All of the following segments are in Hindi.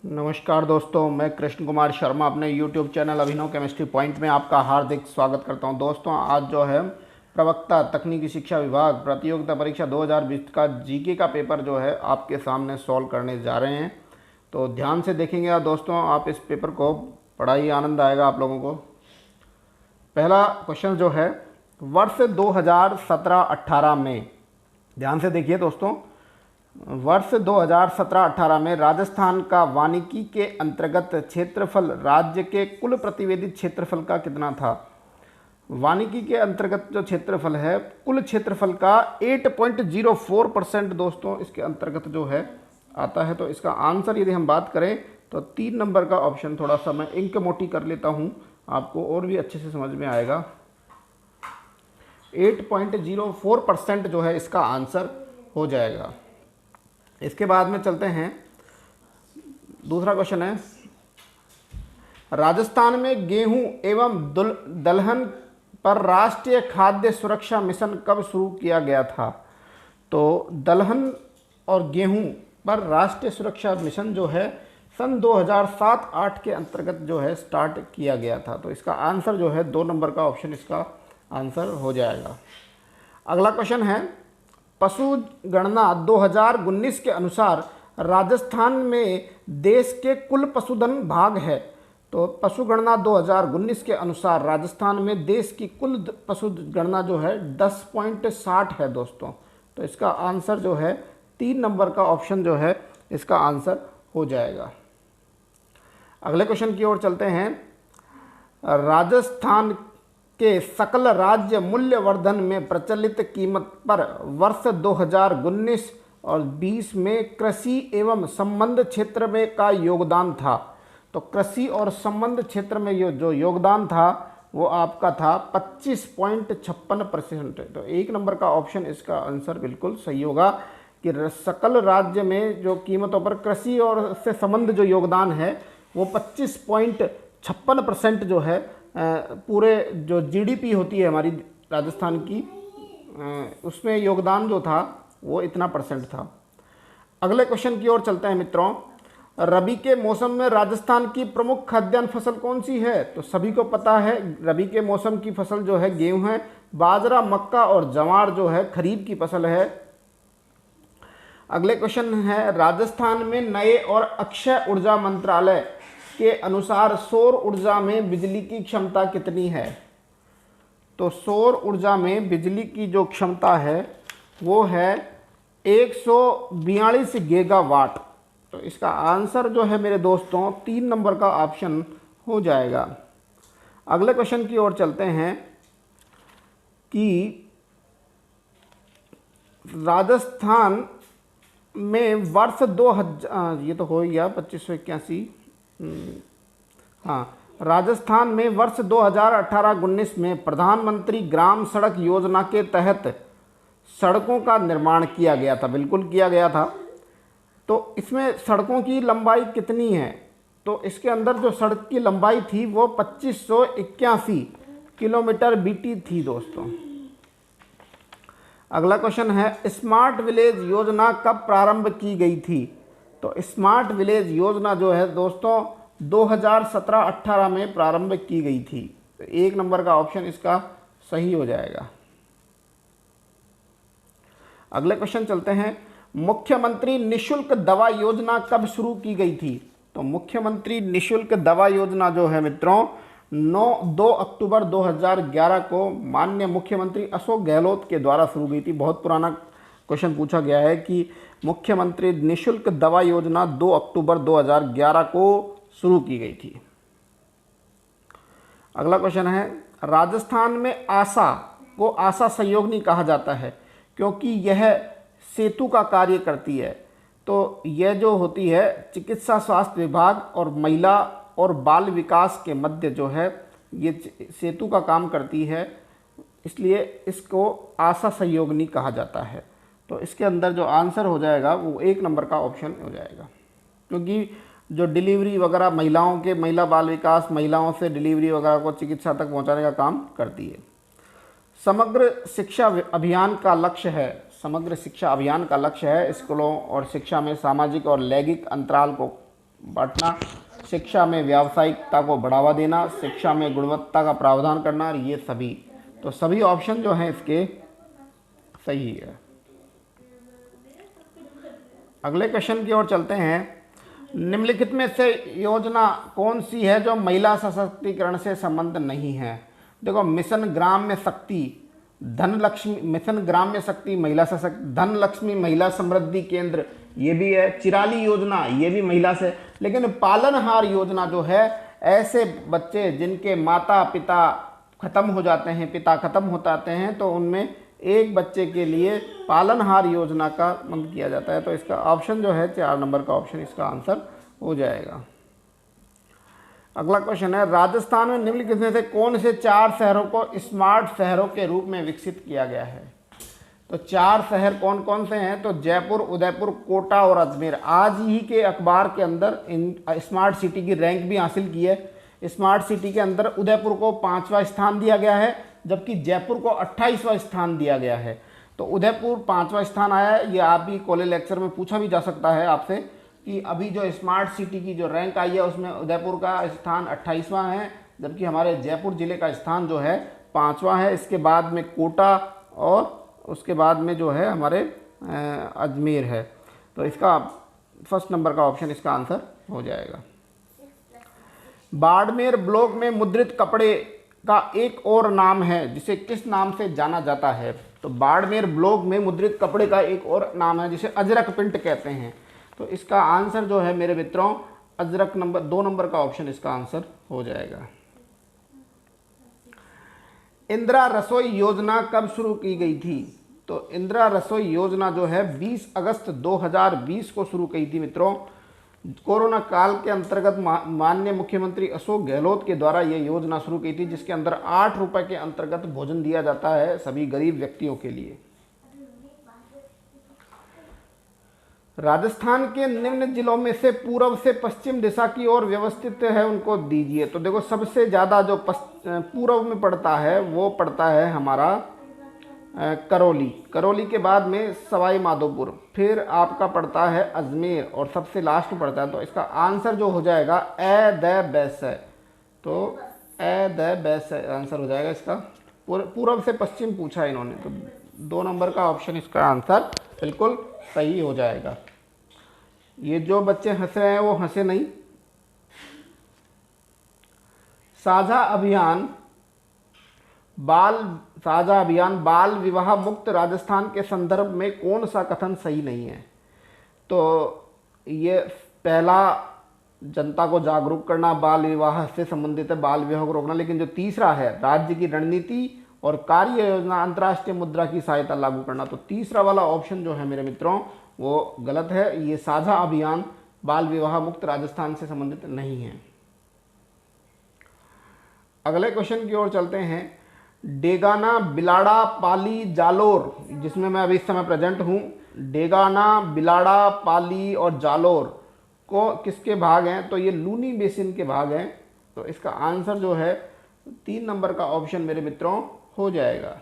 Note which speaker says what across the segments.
Speaker 1: नमस्कार दोस्तों, मैं कृष्ण कुमार शर्मा अपने YouTube चैनल अभिनव केमिस्ट्री पॉइंट में आपका हार्दिक स्वागत करता हूं। दोस्तों, आज जो है प्रवक्ता तकनीकी शिक्षा विभाग प्रतियोगिता परीक्षा 2020 का जीके का पेपर जो है आपके सामने सॉल्व करने जा रहे हैं। तो ध्यान से देखेंगे और दोस्तों आप इस पेपर को, बड़ा ही आनंद आएगा आप लोगों को। पहला क्वेश्चन जो है, वर्ष 2017-18 में, ध्यान से देखिए दोस्तों, वर्ष 2017-18 में राजस्थान का वानिकी के अंतर्गत क्षेत्रफल राज्य के कुल प्रतिवेदित क्षेत्रफल का कितना था। वानिकी के अंतर्गत जो क्षेत्रफल है, कुल क्षेत्रफल का 8.04% दोस्तों इसके अंतर्गत जो है आता है। तो इसका आंसर यदि हम बात करें तो 3 नंबर का ऑप्शन, थोड़ा सा मैं इंक मोटी कर लेता हूँ आपको और भी अच्छे से समझ में आएगा। 8.04% जो है इसका आंसर हो जाएगा। इसके बाद में चलते हैं, दूसरा क्वेश्चन है, राजस्थान में गेहूं एवं दलहन पर राष्ट्रीय खाद्य सुरक्षा मिशन कब शुरू किया गया था। तो दलहन और गेहूं पर राष्ट्रीय सुरक्षा मिशन जो है सन 2007-8 के अंतर्गत जो है स्टार्ट किया गया था। तो इसका आंसर जो है 2 नंबर का ऑप्शन इसका आंसर हो जाएगा। अगला क्वेश्चन है, पशु गणना 2019 के अनुसार राजस्थान में देश के कुल पशुधन भाग है। तो पशु गणना 2019 के अनुसार राजस्थान में देश की कुल पशु गणना जो है 10.60 है दोस्तों। तो इसका आंसर जो है 3 नंबर का ऑप्शन जो है इसका आंसर हो जाएगा। अगले क्वेश्चन की ओर चलते हैं, राजस्थान के सकल राज्य मूल्यवर्धन में प्रचलित कीमत पर वर्ष 2019 और 20 में कृषि एवं संबंध क्षेत्र में का योगदान था। तो कृषि और संबंध क्षेत्र में जो योगदान था वो आपका था 25.56%। तो 1 नंबर का ऑप्शन इसका आंसर बिल्कुल सही होगा कि सकल राज्य में जो कीमतों पर कृषि और से संबंध जो योगदान है वो 25.56% जो है पूरे जो जीडीपी होती है हमारी राजस्थान की, उसमें योगदान जो था वो इतना परसेंट था। अगले क्वेश्चन की ओर चलते हैं मित्रों, रबी के मौसम में राजस्थान की प्रमुख खाद्यान्न फसल कौन सी है। तो सभी को पता है रबी के मौसम की फसल जो है गेहूं है, बाजरा, मक्का और जवार जो है खरीफ की फसल है। अगले क्वेश्चन है, राजस्थान में नए और अक्षय ऊर्जा मंत्रालय के अनुसार सौर ऊर्जा में बिजली की क्षमता कितनी है। तो सौर ऊर्जा में बिजली की जो क्षमता है वो है 142 गीगावाट। तो इसका आंसर जो है मेरे दोस्तों 3 नंबर का ऑप्शन हो जाएगा। अगले क्वेश्चन की ओर चलते हैं कि राजस्थान में वर्ष 2000, ये तो हो गया 2581, हाँ, राजस्थान में वर्ष 2018-19 में प्रधानमंत्री ग्राम सड़क योजना के तहत सड़कों का निर्माण किया गया था। बिल्कुल किया गया था। तो इसमें सड़कों की लंबाई कितनी है। तो इसके अंदर जो सड़क की लंबाई थी वो 2581 किलोमीटर बीटी थी दोस्तों। अगला क्वेश्चन है, स्मार्ट विलेज योजना कब प्रारंभ की गई थी। तो स्मार्ट विलेज योजना जो है दोस्तों 2017-18 में प्रारंभ की गई थी। तो 1 नंबर का ऑप्शन इसका सही हो जाएगा। अगले क्वेश्चन चलते हैं, मुख्यमंत्री निशुल्क दवा योजना कब शुरू की गई थी। तो मुख्यमंत्री निशुल्क दवा योजना जो है मित्रों 2 अक्टूबर 2011 को माननीय मुख्यमंत्री अशोक गहलोत के द्वारा शुरू की थी। बहुत पुराना क्वेश्चन पूछा गया है कि मुख्यमंत्री निशुल्क दवा योजना 2 अक्टूबर 2011 को शुरू की गई थी। अगला क्वेश्चन है, राजस्थान में आशा को आशा सहयोगिनी कहा जाता है क्योंकि यह सेतु का कार्य करती है। तो यह जो होती है चिकित्सा स्वास्थ्य विभाग और महिला और बाल विकास के मध्य जो है ये सेतु का काम करती है, इसलिए इसको आशा सहयोगिनी कहा जाता है। तो इसके अंदर जो आंसर हो जाएगा वो 1 नंबर का ऑप्शन हो जाएगा, क्योंकि जो डिलीवरी वगैरह महिलाओं के, महिला बाल विकास, महिलाओं से डिलीवरी वगैरह को चिकित्सा तक पहुंचाने का काम करती है। समग्र शिक्षा अभियान का लक्ष्य है, समग्र शिक्षा अभियान का लक्ष्य है स्कूलों और शिक्षा में सामाजिक और लैंगिक अंतराल को बांटना, शिक्षा में व्यावसायिकता को बढ़ावा देना, शिक्षा में गुणवत्ता का प्रावधान करना, ये सभी। तो सभी ऑप्शन जो हैं इसके सही है। अगले क्वेश्चन की ओर चलते हैं। निम्नलिखित में से योजना कौन सी है जो महिला सशक्तिकरण से संबंध नहीं है? देखो, मिशन ग्राम्य शक्ति, धनलक्ष्मी, मिशन ग्राम्य शक्ति महिला सशक्त, धनलक्ष्मी महिला समृद्धि केंद्र, ये भी है। चिराली योजना, ये भी महिला से। लेकिन पालनहार योजना जो है, ऐसे बच्चे जिनके माता पिता खत्म हो जाते हैं, पिता खत्म हो जाते हैं, तो उनमें एक बच्चे के लिए पालनहार योजना का मंद किया जाता है। तो इसका ऑप्शन जो है 4 नंबर का ऑप्शन इसका आंसर हो जाएगा। अगला क्वेश्चन है, राजस्थान में निम्नलिखित में से कौन से 4 शहरों को स्मार्ट शहरों के रूप में विकसित किया गया है? तो 4 शहर कौन कौन से हैं? तो जयपुर, उदयपुर, कोटा और अजमेर। आज ही के अखबार के अंदर इन स्मार्ट सिटी की रैंक भी हासिल की है। स्मार्ट सिटी के अंदर उदयपुर को 5वां स्थान दिया गया है, जबकि जयपुर को 28वां स्थान दिया गया है। तो उदयपुर 5वां स्थान आया है। ये आप भी कॉलेज लेक्चर में पूछा भी जा सकता है आपसे कि अभी जो स्मार्ट सिटी की जो रैंक आई है उसमें उदयपुर का स्थान 28वां है, जबकि हमारे जयपुर जिले का स्थान जो है 5वां है। इसके बाद में कोटा और उसके बाद में जो है हमारे अजमेर है। तो इसका फर्स्ट नंबर का ऑप्शन इसका आंसर हो जाएगा। बाड़मेर ब्लॉक में मुद्रित कपड़े का एक और नाम है जिसे किस नाम से जाना जाता है? तो बाड़मेर ब्लॉक में मुद्रित कपड़े का एक और नाम है जिसे अजरक प्रिंट कहते हैं। तो इसका आंसर जो है मेरे मित्रों अजरक, नंबर 2 नंबर का ऑप्शन इसका आंसर हो जाएगा। इंदिरा रसोई योजना कब शुरू की गई थी? तो इंदिरा रसोई योजना जो है 20 अगस्त 2020 को शुरू की थी मित्रों। कोरोना काल के अंतर्गत माननीय मुख्यमंत्री अशोक गहलोत के द्वारा ये योजना शुरू की थी, जिसके अंदर 8 रुपए के अंतर्गत भोजन दिया जाता है सभी गरीब व्यक्तियों के लिए। राजस्थान के निम्न जिलों में से पूर्व से पश्चिम दिशा की ओर व्यवस्थित है उनको दीजिए। तो देखो, सबसे ज़्यादा जो पूर्व में पड़ता है वो पड़ता है हमारा करौली। करौली के बाद में सवाई माधोपुर, फिर आपका पड़ता है अजमेर और सबसे लास्ट में पड़ता है। तो इसका आंसर जो हो जाएगा ए द बेस है। तो ए द बेस आंसर हो जाएगा इसका। पूर्व से पश्चिम पूछा इन्होंने, तो 2 नंबर का ऑप्शन इसका आंसर बिल्कुल सही हो जाएगा। ये जो बच्चे हंसे हैं वो हंसे नहीं। साझा अभियान बाल विवाह मुक्त राजस्थान के संदर्भ में कौन सा कथन सही नहीं है? तो ये पहला, जनता को जागरूक करना, बाल विवाह से संबंधित है, बाल विवाह को रोकना। लेकिन जो तीसरा है, राज्य की रणनीति और कार्य योजना, अंतर्राष्ट्रीय मुद्रा की सहायता लागू करना, तो तीसरा वाला ऑप्शन जो है मेरे मित्रों वो गलत है। ये साझा अभियान बाल विवाह मुक्त राजस्थान से संबंधित नहीं है। अगले क्वेश्चन की ओर चलते हैं। डेगाना, बिलाड़ा, पाली, जालोर, जिसमें मैं अभी इस समय प्रेजेंट हूँ, डेगाना, बिलाड़ा, पाली और जालोर को किसके भाग हैं? तो ये लूनी बेसिन के भाग हैं। तो इसका आंसर जो है 3 नंबर का ऑप्शन मेरे मित्रों हो जाएगा।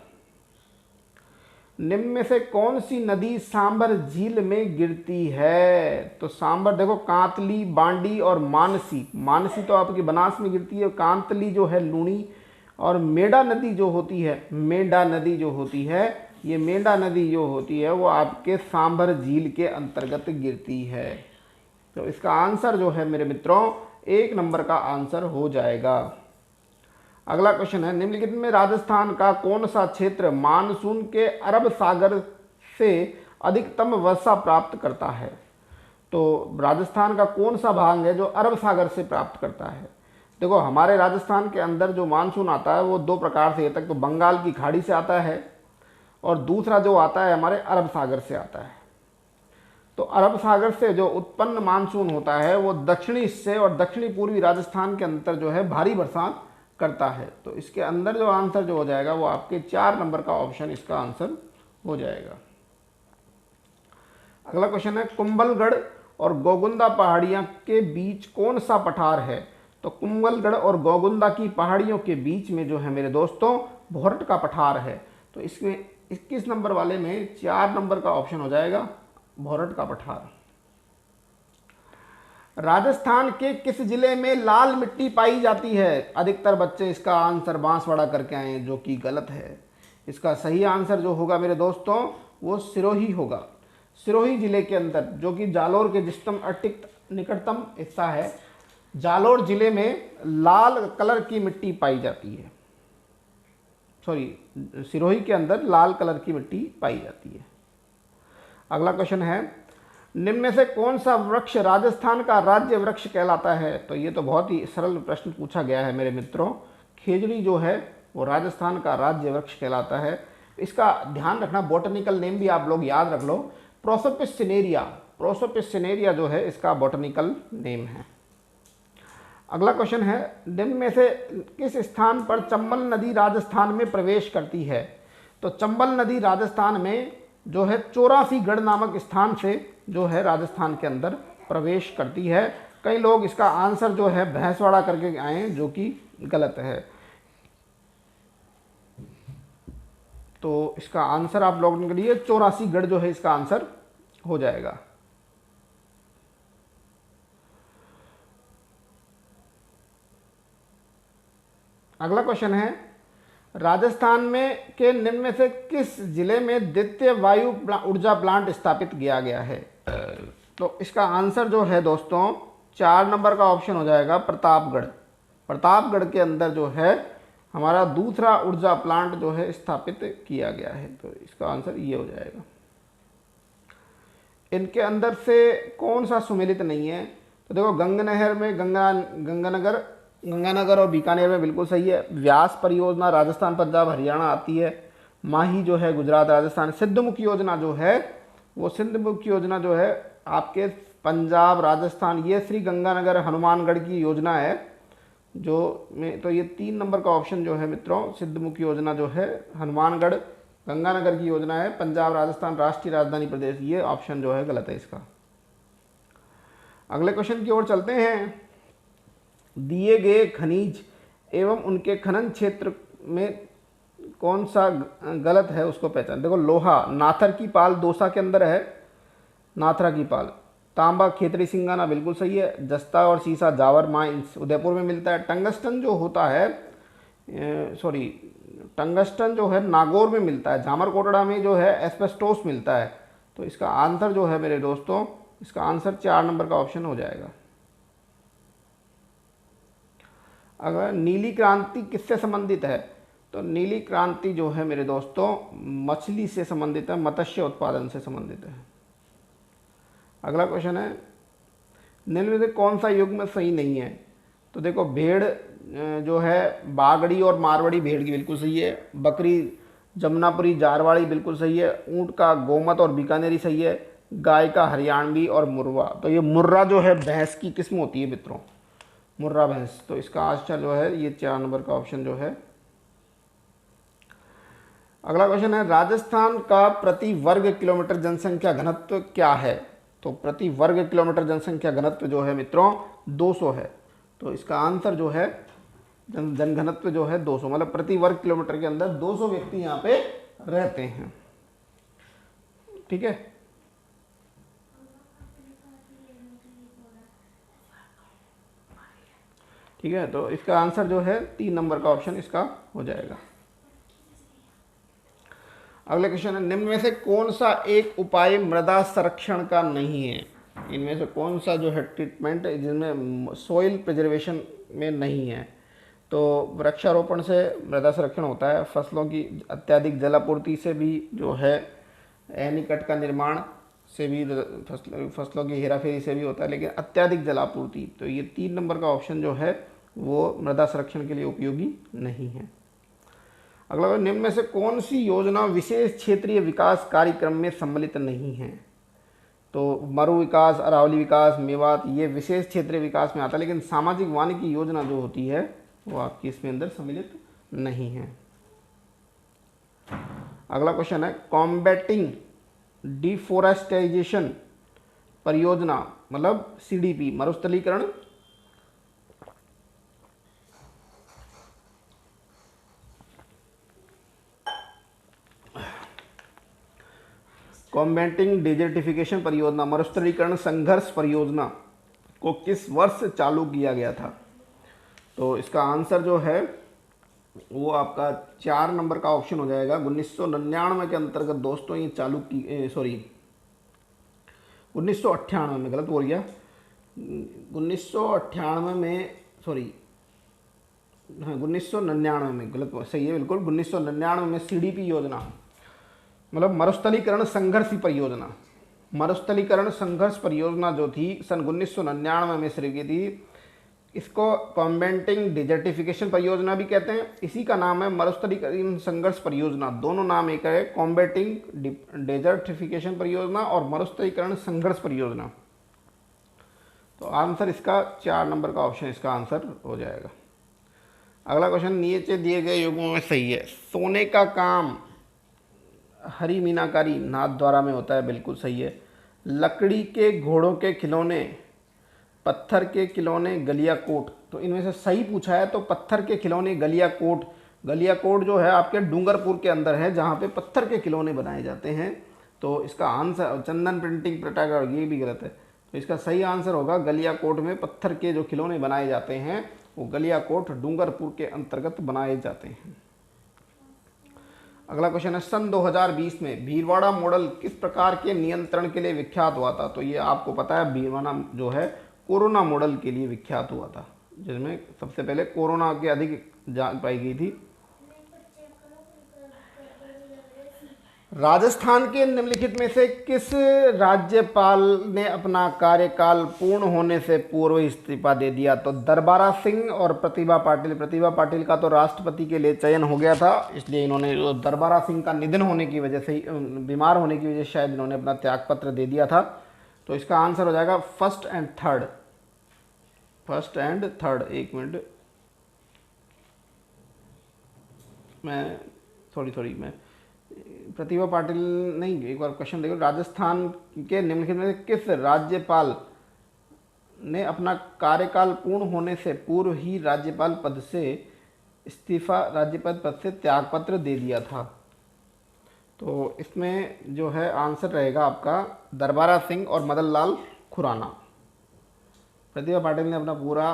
Speaker 1: निम्न में से कौन सी नदी सांबर झील में गिरती है? तो सांबर देखो, कांतली, बांडी और मानसी। मानसी तो आपकी बनास में गिरती है, कांतली जो है लूनी, और मेंढा नदी जो होती है, मेंढा नदी जो होती है, ये मेंढा नदी जो होती है वो आपके सांभर झील के अंतर्गत गिरती है। तो इसका आंसर जो है मेरे मित्रों 1 नंबर का आंसर हो जाएगा। अगला क्वेश्चन है, निम्नलिखित में राजस्थान का कौन सा क्षेत्र मानसून के अरब सागर से अधिकतम वर्षा प्राप्त करता है? तो राजस्थान का कौन सा भाग है जो अरब सागर से प्राप्त करता है? देखो, हमारे राजस्थान के अंदर जो मानसून आता है वो 2 प्रकार से, तक तो बंगाल की खाड़ी से आता है और दूसरा जो आता है हमारे अरब सागर से आता है। तो अरब सागर से जो उत्पन्न मानसून होता है वो दक्षिणी हिस्से और दक्षिणी पूर्वी राजस्थान के अंदर जो है भारी बरसात करता है। तो इसके अंदर जो आंसर जो हो जाएगा वो आपके 4 नंबर का ऑप्शन इसका आंसर हो जाएगा। अगला क्वेश्चन है, कुंभलगढ़ और गोगुंदा पहाड़ियां के बीच कौन सा पठार है? तो कुंभलगढ़ और गोगुंदा की पहाड़ियों के बीच में जो है मेरे दोस्तों भोरट का पठार है। तो इसमें 21 नंबर वाले में 4 नंबर का ऑप्शन हो जाएगा भोरट का पठार। राजस्थान के किस जिले में लाल मिट्टी पाई जाती है? अधिकतर बच्चे इसका आंसर बांसवाड़ा करके आए हैं, जो कि गलत है। इसका सही आंसर जो होगा मेरे दोस्तों वो सिरोही होगा। सिरोही जिले के अंदर, जो कि जालोर के जिस्म अटिक निकटतम हिस्सा है, जालोर जिले में लाल कलर की मिट्टी पाई जाती है। सॉरी, सिरोही के अंदर लाल कलर की मिट्टी पाई जाती है। अगला क्वेश्चन है, निम्न में से कौन सा वृक्ष राजस्थान का राज्य वृक्ष कहलाता है? तो ये तो बहुत ही सरल प्रश्न पूछा गया है मेरे मित्रों। खेजड़ी जो है वो राजस्थान का राज्य वृक्ष कहलाता है। इसका ध्यान रखना, बॉटनिकल नेम भी आप लोग याद रख लो, प्रोसोपिस सिनेरिया। प्रोसोपिस सिनेरिया जो है इसका बॉटनिकल नेम है। अगला क्वेश्चन है, निम्न में से किस स्थान पर चंबल नदी राजस्थान में प्रवेश करती है? तो चंबल नदी राजस्थान में जो है 84गढ़ नामक स्थान से जो है राजस्थान के अंदर प्रवेश करती है। कई लोग इसका आंसर जो है भैंसवाड़ा करके आए हैं, जो कि गलत है। तो इसका आंसर आप लोगों के लिए 84गढ़ जो है इसका आंसर हो जाएगा। अगला क्वेश्चन है, राजस्थान में के निम्न में से किस जिले में द्वितीय वायु ऊर्जा प्लांट स्थापित किया गया है? तो इसका आंसर जो है दोस्तों 4 नंबर का ऑप्शन हो जाएगा, प्रतापगढ़। प्रतापगढ़ के अंदर जो है हमारा दूसरा ऊर्जा प्लांट जो है स्थापित किया गया है। तो इसका आंसर ये हो जाएगा। इनके अंदर से कौन सा सुमेलित नहीं है? तो देखो, गंगनहर में गंगानगर और बीकानेर में बिल्कुल सही है। व्यास परियोजना राजस्थान पंजाब हरियाणा आती है। माही जो है गुजरात राजस्थान। सिद्धमुख योजना जो है वो सिद्धमुख योजना जो है आपके पंजाब राजस्थान, ये श्री गंगानगर हनुमानगढ़ की योजना है जो में। तो ये 3 नंबर का ऑप्शन जो है मित्रों, सिद्धमुख योजना जो है हनुमानगढ़ गंगानगर की योजना है, पंजाब राजस्थान राष्ट्रीय राजधानी प्रदेश, ये ऑप्शन जो है गलत है इसका। अगले क्वेश्चन की ओर चलते हैं। दिए गए खनिज एवं उनके खनन क्षेत्र में कौन सा गलत है उसको पहचान। देखो, लोहा नाथर की पाल दौसा के अंदर है, नाथरा की पाल। तांबा खेतरी सिंगाना बिल्कुल सही है। जस्ता और सीसा जावर माइंस उदयपुर में मिलता है। टंगस्टन जो होता है टंगस्टन जो है नागौर में मिलता है। झामर कोटड़ा में जो है एस्बेस्टोस मिलता है। तो इसका आंसर जो है मेरे दोस्तों, इसका आंसर 4 नंबर का ऑप्शन हो जाएगा। अगर नीली क्रांति किससे संबंधित है? तो नीली क्रांति जो है मेरे दोस्तों मछली से संबंधित है, मत्स्य उत्पादन से संबंधित है। अगला क्वेश्चन है, निम्न में से कौन सा युग्म सही नहीं है? तो देखो, भेड़ जो है बागड़ी और मारवाड़ी भेड़ की बिल्कुल सही है। बकरी जमुनापुरी जारवाड़ी बिल्कुल सही है। ऊंट का गोमत और बीकानेरी सही है। गाय का हरियाणवी और मुर्रा। तो ये मुर्रा जो है भैंस की किस्म होती है मित्रों, मुर्रा भैंस। तो इसका आंसर जो है ये 4 नंबर का ऑप्शन जो है। अगला क्वेश्चन है, राजस्थान का प्रति वर्ग किलोमीटर जनसंख्या घनत्व क्या है? तो प्रति वर्ग किलोमीटर जनसंख्या घनत्व जो है मित्रों 200 है। तो इसका आंसर जो है जनघनत्व जो है 200, मतलब प्रति वर्ग किलोमीटर के अंदर 200 व्यक्ति यहाँ पे रहते हैं। ठीक है, ठीक है। तो इसका आंसर जो है 3 नंबर का ऑप्शन इसका हो जाएगा। अगले क्वेश्चन है, निम्न में से कौन सा एक उपाय मृदा संरक्षण का नहीं है? इनमें से कौन सा जो है ट्रीटमेंट जिनमें सॉइल प्रिजर्वेशन में नहीं है? तो वृक्षारोपण से मृदा संरक्षण होता है। फसलों की अत्यधिक जलापूर्ति से भी जो है, एनीकट का निर्माण से भी, फसलों की हेराफेरी से भी होता है। लेकिन अत्यधिक जलापूर्ति, तो ये 3 नंबर का ऑप्शन जो है वो मृदा संरक्षण के लिए उपयोगी नहीं है। अगला, निम्न में से कौन सी योजना विशेष क्षेत्रीय विकास कार्यक्रम में सम्मिलित नहीं है? तो मरु विकास, अरावली विकास, मेवात, ये विशेष क्षेत्रीय विकास में आता है। लेकिन सामाजिक वानिकी योजना जो होती है वो आपकी इसमें अंदर सम्मिलित नहीं है। अगला क्वेश्चन है, कॉम्बैटिंग डिफोरेस्टेशन परियोजना मतलब सीडीपी, मरुस्थलीकरण कॉम्बैटिंग डिजर्टिफिकेशन परियोजना, मरुस्थलीकरण संघर्ष परियोजना, को किस वर्ष चालू किया गया था? तो इसका आंसर जो है वो आपका 4 नंबर का ऑप्शन हो जाएगा। 1999 के अंतर्गत दोस्तों ये चालू की, सॉरी 1998 में, गलत बोल गया, 1998 में, सॉरी हाँ 1999 में, गलत सही है बिल्कुल, 1999 में सीडीपी योजना, मतलब मरुस्थलीकरण संघर्ष परियोजना, मरुस्थलीकरण संघर्ष परियोजना जो थी सन 1999 में शुरू की थी। इसको कॉम्बेटिंग डिजर्टिफिकेशन परियोजना भी कहते हैं। इसी का नाम है मरुस्थलीकरण संघर्ष परियोजना, दोनों नाम एक है, कॉम्बेटिंग डिजर्टिफिकेशन परियोजना और मरुस्थलीकरण संघर्ष परियोजना। तो आंसर इसका 4 नंबर का ऑप्शन इसका आंसर हो जाएगा। अगला क्वेश्चन, नीचे दिए गए युग्मों में सही है। सोने का काम हरी मीनाकारी नाथ द्वारा में होता है, बिल्कुल सही है। लकड़ी के घोड़ों के खिलौने, पत्थर के खिलौने, गलियाकोट, तो इनमें से सही पूछा है तो पत्थर के खिलौने, गलियाकोट। गलियाकोट जो है आपके डूंगरपुर के अंदर है, जहाँ पे पत्थर के खिलौने बनाए जाते हैं। तो इसका आंसर चंदन प्रिंटिंग प्रटागर, ये भी गलत है। तो इसका सही आंसर होगा गलियाकोट में पत्थर के जो खिलौने बनाए जाते हैं वो गलियाकोट डूंगरपुर के अंतर्गत बनाए जाते हैं। अगला क्वेश्चन है, सन 2020 में भीलवाड़ा मॉडल किस प्रकार के नियंत्रण के लिए विख्यात हुआ था? तो ये आपको पता है, भीलवाड़ा जो है कोरोना मॉडल के लिए विख्यात हुआ था, जिसमें सबसे पहले कोरोना की अधिक जांच पाई गई थी। राजस्थान के निम्नलिखित में से किस राज्यपाल ने अपना कार्यकाल पूर्ण होने से पूर्व इस्तीफा दे दिया? तो दरबारा सिंह और प्रतिभा पाटिल। प्रतिभा पाटिल का तो राष्ट्रपति के लिए चयन हो गया था, इसलिए इन्होंने, दरबारा सिंह का निधन होने की वजह से, बीमार होने की वजह से शायद इन्होंने अपना त्यागपत्र दे दिया था। तो इसका आंसर हो जाएगा first and third. First and third, एक मिनट, मैं मैं प्रतिभा पाटिल नहीं, एक बार क्वेश्चन देखो। राजस्थान के निम्नलिखित में से किस राज्यपाल ने अपना कार्यकाल पूर्ण होने से पूर्व ही राज्यपाल पद से इस्तीफा, राज्यपाल पद से त्यागपत्र दे दिया था? तो इसमें जो है आंसर रहेगा आपका दरबारा सिंह और मदन लाल खुराना। प्रतिभा पाटिल ने अपना पूरा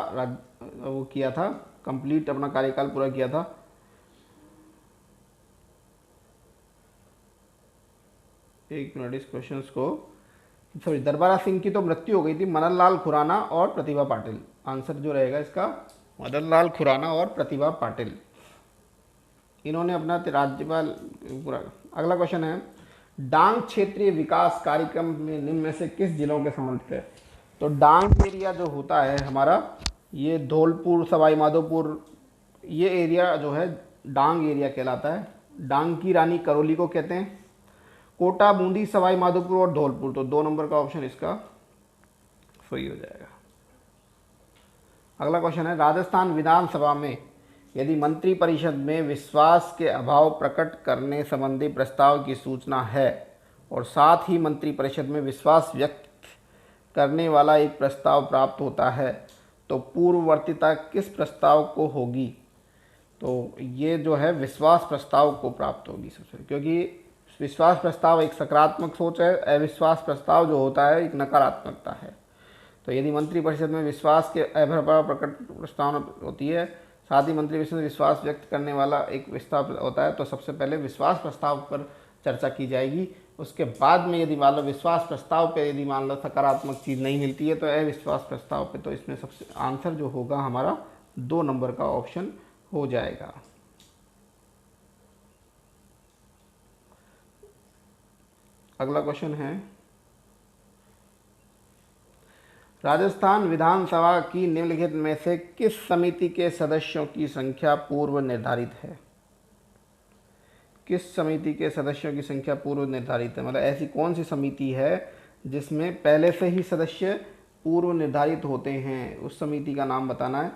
Speaker 1: वो किया था, कंप्लीट अपना कार्यकाल पूरा किया था। एक मिनट, इस क्वेश्चन को, सॉरी, दरबारा सिंह की तो मृत्यु हो गई थी, मदन लाल खुराना और प्रतिभा पाटिल। आंसर जो रहेगा इसका मदन लाल खुराना और प्रतिभा पाटिल, इन्होंने अपना राज्यपाल पूरा। अगला क्वेश्चन है, डांग क्षेत्रीय विकास कार्यक्रम में निम्न में से किस जिलों के संबंधित है? तो डांग एरिया जो होता है हमारा, ये धौलपुर, सवाई माधोपुर, ये एरिया जो है डांग एरिया कहलाता है। डांग की रानी करौली को कहते हैं। कोटा, बूंदी, सवाई माधोपुर और धौलपुर, तो 2 नंबर का ऑप्शन इसका सही हो जाएगा। अगला क्वेश्चन है, राजस्थान विधानसभा में यदि मंत्री परिषद में विश्वास के अभाव प्रकट करने संबंधी प्रस्ताव की सूचना है और साथ ही मंत्री परिषद में विश्वास व्यक्त करने वाला एक प्रस्ताव प्राप्त होता है, तो पूर्ववर्तीता किस प्रस्ताव को होगी? तो ये जो है विश्वास प्रस्ताव को प्राप्त होगी सबसे, क्योंकि विश्वास प्रस्ताव एक सकारात्मक सोच है, अविश्वास प्रस्ताव जो होता है एक नकारात्मकता है। तो यदि मंत्री परिषद में विश्वास के अभाव प्रकट प्रस्ताव होती है, साथ ही मंत्री परिषद में विश्वास व्यक्त करने वाला एक प्रस्ताव होता है, तो सबसे पहले विश्वास प्रस्ताव पर चर्चा की जाएगी। उसके बाद में यदि मान लो विश्वास प्रस्ताव पे यदि मान लो सकारात्मक चीज़ नहीं मिलती है तो अविश्वास प्रस्ताव पे, तो इसमें सबसे आंसर जो होगा हमारा 2 नंबर का ऑप्शन हो जाएगा। अगला क्वेश्चन है, राजस्थान विधानसभा की निम्नलिखित में से किस समिति के सदस्यों की संख्या पूर्व निर्धारित है? किस समिति के सदस्यों की संख्या पूर्व निर्धारित है, मतलब ऐसी कौन सी समिति है जिसमें पहले से ही सदस्य पूर्व निर्धारित होते हैं, उस समिति का नाम बताना है।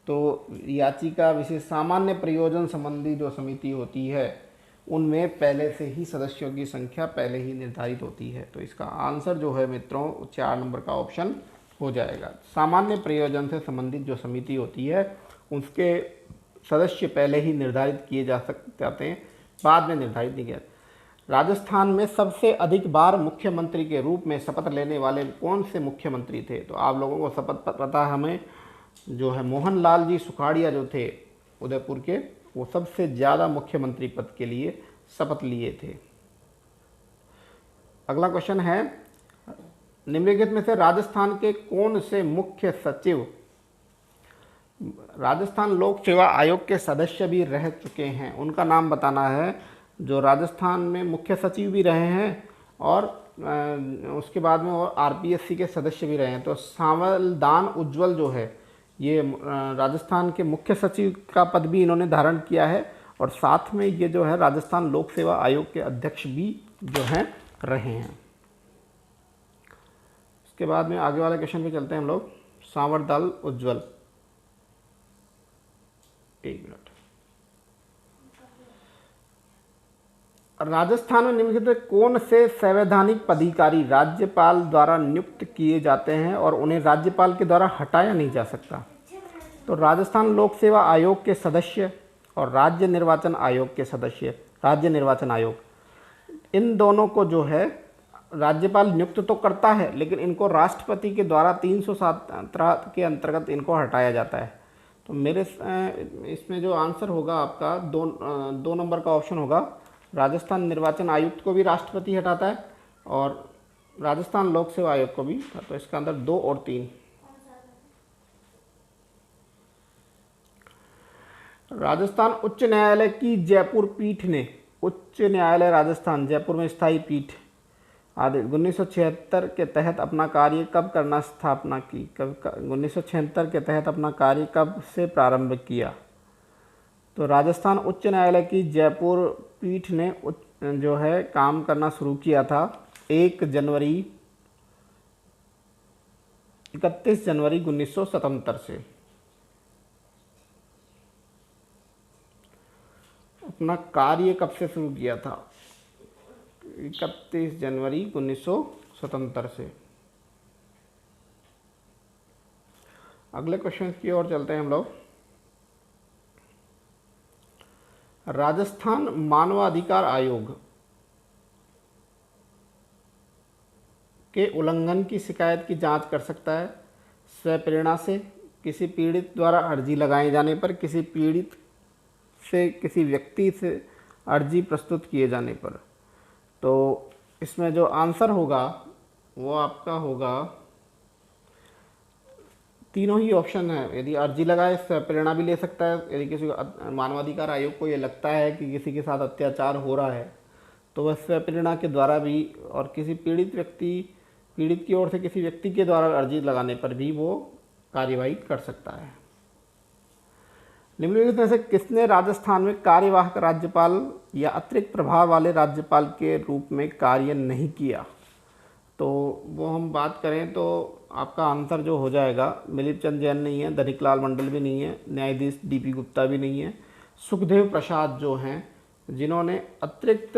Speaker 1: तो याचिका विशेष सामान्य प्रयोजन संबंधी जो समिति होती है उनमें पहले से ही सदस्यों की संख्या पहले ही निर्धारित होती है। तो इसका आंसर जो है मित्रों 4 नंबर का ऑप्शन हो जाएगा। सामान्य प्रयोजन से संबंधित जो समिति होती है उसके सदस्य पहले ही निर्धारित किए जाते हैं, बाद में निर्धारित नहीं किया। राजस्थान में सबसे अधिक बार मुख्यमंत्री के रूप में शपथ लेने वाले कौन से मुख्यमंत्री थे? तो आप लोगों को शपथ पता है, हमें जो है मोहन लाल जी सुखाड़िया जो थे उदयपुर के, वो सबसे ज़्यादा मुख्यमंत्री पद के लिए शपथ लिए थे। अगला क्वेश्चन है, निम्नलिखित में से राजस्थान के कौन से मुख्य सचिव राजस्थान लोक सेवा आयोग के सदस्य भी रह चुके हैं? उनका नाम बताना है, जो राजस्थान में मुख्य सचिव भी रहे हैं और उसके बाद में वो आरपीएससी के सदस्य भी रहे हैं। तो सांवलदान उज्ज्वल जो है ये राजस्थान के मुख्य सचिव का पद भी इन्होंने धारण किया है और साथ में ये जो है राजस्थान लोक सेवा आयोग के अध्यक्ष भी जो हैं रहे हैं। इसके बाद में आगे वाले क्वेश्चन पे चलते हैं हम लोग। सांवरदान उज्ज्वल, एक मिनट। राजस्थान में निम्नलिखित कौन से संवैधानिक पदाधिकारी राज्यपाल द्वारा नियुक्त किए जाते हैं और उन्हें राज्यपाल के द्वारा हटाया नहीं जा सकता? तो राजस्थान लोक सेवा आयोग के सदस्य और राज्य निर्वाचन आयोग के सदस्य, राज्य निर्वाचन आयोग, इन दोनों को जो है राज्यपाल नियुक्त तो करता है, लेकिन इनको राष्ट्रपति के द्वारा 317 के अंतर्गत इनको हटाया जाता है। तो मेरे इसमें जो आंसर होगा आपका दो नंबर का ऑप्शन होगा। राजस्थान निर्वाचन आयुक्त को भी राष्ट्रपति हटाता है और राजस्थान लोक सेवा आयोग को भी। तो इसका अंदर 2 और 3। राजस्थान उच्च न्यायालय की जयपुर पीठ ने, उच्च न्यायालय राजस्थान जयपुर में स्थायी पीठ आदि 1976 के तहत अपना कार्य कब करना स्थापना की? 1976 के तहत अपना कार्य कब से प्रारंभ किया? तो राजस्थान उच्च न्यायालय की जयपुर पीठ ने जो है काम करना शुरू किया था 31 जनवरी 1977 से। अपना कार्य कब से शुरू किया था? 31 जनवरी 1977 से। अगले क्वेश्चन की ओर चलते हैं हम लोग। राजस्थान मानवाधिकार आयोग के उल्लंघन की शिकायत की जांच कर सकता है स्वप्रेरणा से, किसी पीड़ित द्वारा अर्जी लगाए जाने पर, किसी पीड़ित से किसी व्यक्ति से अर्जी प्रस्तुत किए जाने पर। तो इसमें जो आंसर होगा वो आपका होगा, तीनों ही ऑप्शन है। यदि अर्जी लगाए स्वप्रेरणा भी ले सकता है। यदि किसी मानवाधिकार आयोग को ये लगता है कि किसी के साथ अत्याचार हो रहा है तो वह स्वप्रेरणा के द्वारा भी, और किसी पीड़ित की ओर से किसी व्यक्ति के द्वारा अर्जी लगाने पर भी वो कार्यवाही कर सकता है। निम्नलिखित में से किसने राजस्थान में कार्यवाहक राज्यपाल या अतिरिक्त प्रभाव वाले राज्यपाल के रूप में कार्य नहीं किया? तो वो हम बात करें तो आपका आंसर जो हो जाएगा, मिलिंद चंद्र जैन नहीं है, धनिकलाल मंडल भी नहीं है, न्यायाधीश डीपी गुप्ता भी नहीं है, सुखदेव प्रसाद जो हैं जिन्होंने अतिरिक्त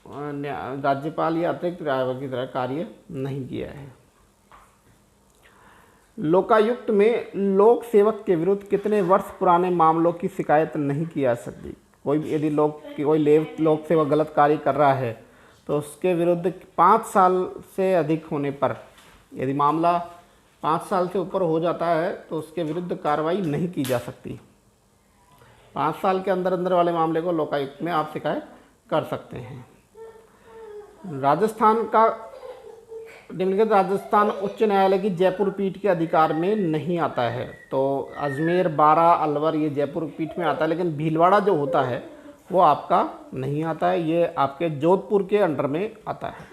Speaker 1: राज्यपाल या अतिरिक्त राज्यपाल की तरह कार्य नहीं किया है। लोकायुक्त में लोक सेवक के विरुद्ध कितने वर्ष पुराने मामलों की शिकायत नहीं की जा सकती? यदि कोई लोक सेवक गलत कार्य कर रहा है तो उसके विरुद्ध 5 साल से अधिक होने पर, यदि मामला 5 साल से ऊपर हो जाता है तो उसके विरुद्ध कार्रवाई नहीं की जा सकती। 5 साल के अंदर वाले मामले को लोकायुक्त में आप शिकायत कर सकते हैं। राजस्थान का निम्नलिखित राजस्थान उच्च न्यायालय की जयपुर पीठ के अधिकार में नहीं आता है। तो अजमेर, बारा, अलवर ये जयपुर पीठ में आता है, लेकिन भीलवाड़ा जो होता है वो आपका नहीं आता है, ये आपके जोधपुर के अंडर में आता है।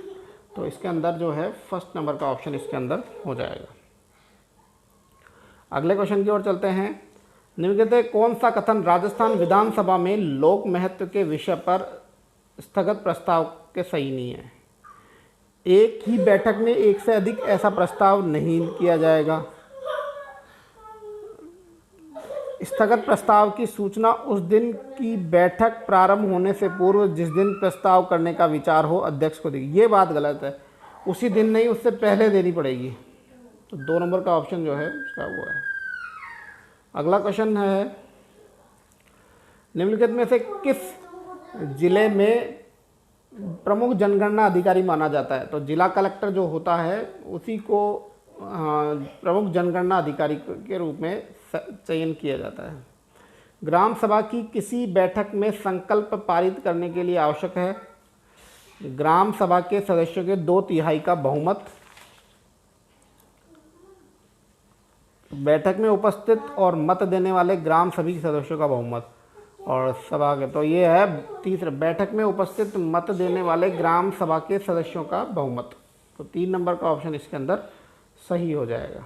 Speaker 1: तो इसके अंदर जो है फर्स्ट नंबर का ऑप्शन इसके अंदर हो जाएगा। अगले क्वेश्चन की ओर चलते हैं। निम्नलिखित कौन सा कथन राजस्थान विधानसभा में लोक महत्व के विषय पर स्थगत प्रस्ताव के सही नहीं है? एक ही बैठक में एक से अधिक ऐसा प्रस्ताव नहीं किया जाएगा। स्थगत प्रस्ताव की सूचना उस दिन की बैठक प्रारंभ होने से पूर्व जिस दिन प्रस्ताव करने का विचार हो अध्यक्ष को देगी। ये बात गलत है, उसी दिन नहीं उससे पहले देनी पड़ेगी। तो 2 नंबर का ऑप्शन जो है उसका वो है। अगला क्वेश्चन है, निम्नलिखित में से किस जिले में प्रमुख जनगणना अधिकारी माना जाता है। तो जिला कलेक्टर जो होता है उसी को प्रमुख जनगणना अधिकारी के रूप में चयन किया जाता है। ग्राम सभा की किसी बैठक में संकल्प पारित करने के लिए आवश्यक है ग्राम सभा के सदस्यों के 2/3 का बहुमत, बैठक में उपस्थित और मत देने वाले ग्राम सभी सदस्यों का बहुमत, और सभा के तो ये है तीसरा, बैठक में उपस्थित मत देने वाले ग्राम सभा के सदस्यों का बहुमत। तो 3 नंबर का ऑप्शन इसके अंदर सही हो जाएगा।